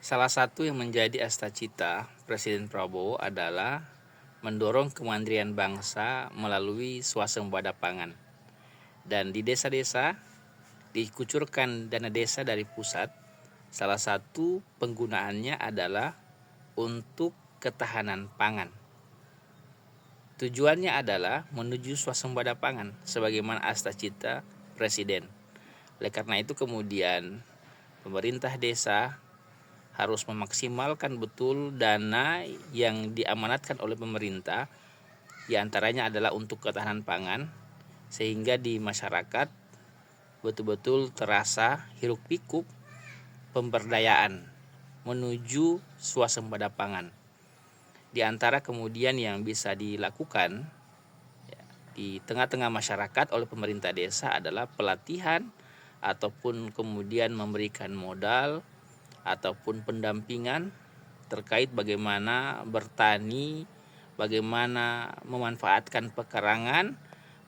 Salah satu yang menjadi cita Presiden Prabowo adalah mendorong kemandirian bangsa melalui swasembada pangan. Dan di desa-desa dikucurkan dana desa dari pusat. Salah satu penggunaannya adalah untuk ketahanan pangan. Tujuannya adalah menuju swasembada pangan sebagaimana cita Presiden. Oleh karena itu kemudian pemerintah desa harus memaksimalkan betul dana yang diamanatkan oleh pemerintah, diantaranya adalah untuk ketahanan pangan, sehingga di masyarakat betul-betul terasa hiruk pikuk pemberdayaan menuju swasembada pangan. Di antara kemudian yang bisa dilakukan di tengah-tengah masyarakat oleh pemerintah desa adalah pelatihan ataupun kemudian memberikan modal ataupun pendampingan terkait bagaimana bertani, bagaimana memanfaatkan pekarangan,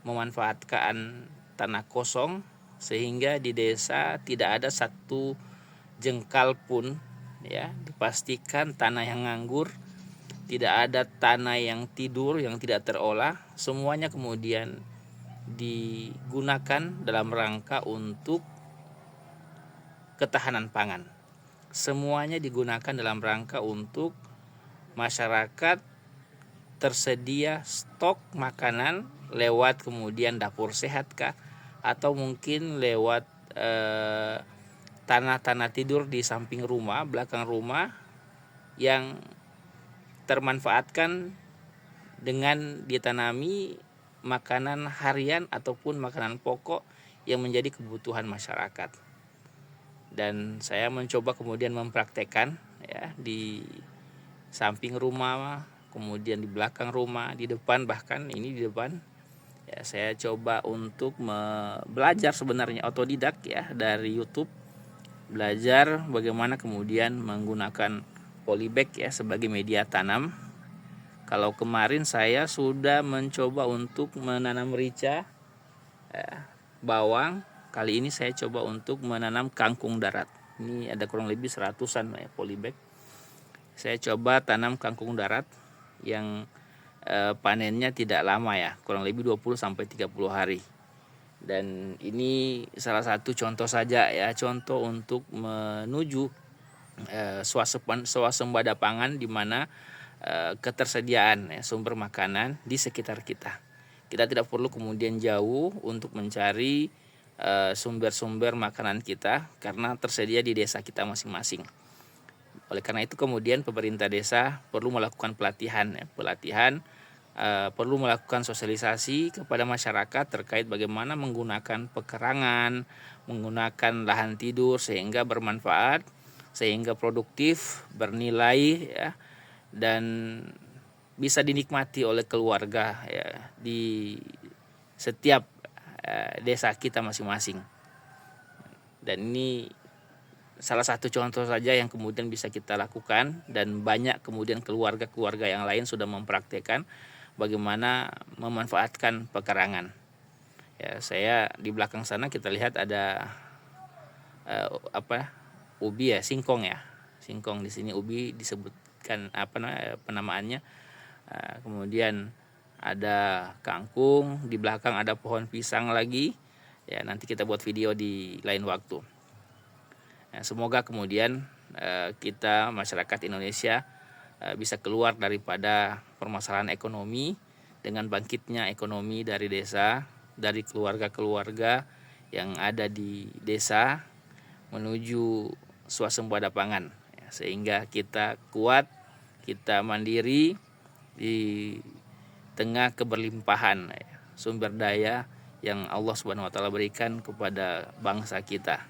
memanfaatkan tanah kosong, sehingga di desa tidak ada satu jengkal pun ya dipastikan tanah yang nganggur, tidak ada tanah yang tidur yang tidak terolah, semuanya kemudian digunakan dalam rangka untuk ketahanan pangan. Semuanya digunakan dalam rangka untuk masyarakat tersedia stok makanan lewat kemudian dapur sehat kah, atau mungkin lewat tanah-tanah tidur di samping rumah, belakang rumah yang termanfaatkan dengan ditanami makanan harian ataupun makanan pokok yang menjadi kebutuhan masyarakat. Dan saya mencoba kemudian mempraktekkan ya di samping rumah, kemudian di belakang rumah, di depan, bahkan ini di depan ya, saya coba untuk belajar sebenarnya otodidak ya dari YouTube, belajar bagaimana kemudian menggunakan polybag ya sebagai media tanam. Kalau kemarin saya sudah mencoba untuk menanam merica, bawang. Kali ini saya coba untuk menanam kangkung darat. Ini ada kurang lebih 100-an ya polybag. Saya coba tanam kangkung darat yang panennya tidak lama ya, kurang lebih 20-30 hari. Dan ini salah satu contoh saja ya, contoh untuk menuju swasembada pangan, di mana ketersediaan sumber makanan di sekitar kita. Kita tidak perlu kemudian jauh untuk mencari sumber-sumber makanan kita karena tersedia di desa kita masing-masing. Oleh karena itu kemudian pemerintah desa perlu melakukan pelatihan perlu melakukan sosialisasi kepada masyarakat terkait bagaimana menggunakan pekarangan, menggunakan lahan tidur sehingga bermanfaat, sehingga produktif, bernilai ya, dan bisa dinikmati oleh keluarga ya, di setiap desa kita masing-masing. Dan ini salah satu contoh saja yang kemudian bisa kita lakukan, dan banyak kemudian keluarga-keluarga yang lain sudah mempraktekkan bagaimana memanfaatkan pekarangan. Ya, saya di belakang sana kita lihat ada ubi ya, singkong ya. Singkong di sini ubi disebutkan penamaannya. Kemudian ada kangkung, di belakang ada pohon pisang lagi. Ya, nanti kita buat video di lain waktu. Ya, semoga kemudian kita masyarakat Indonesia bisa keluar daripada permasalahan ekonomi dengan bangkitnya ekonomi dari desa, dari keluarga-keluarga yang ada di desa menuju swasembada pangan. Ya, sehingga kita kuat, kita mandiri di tengah keberlimpahan sumber daya yang Allah Subhanahu wa taala berikan kepada bangsa kita.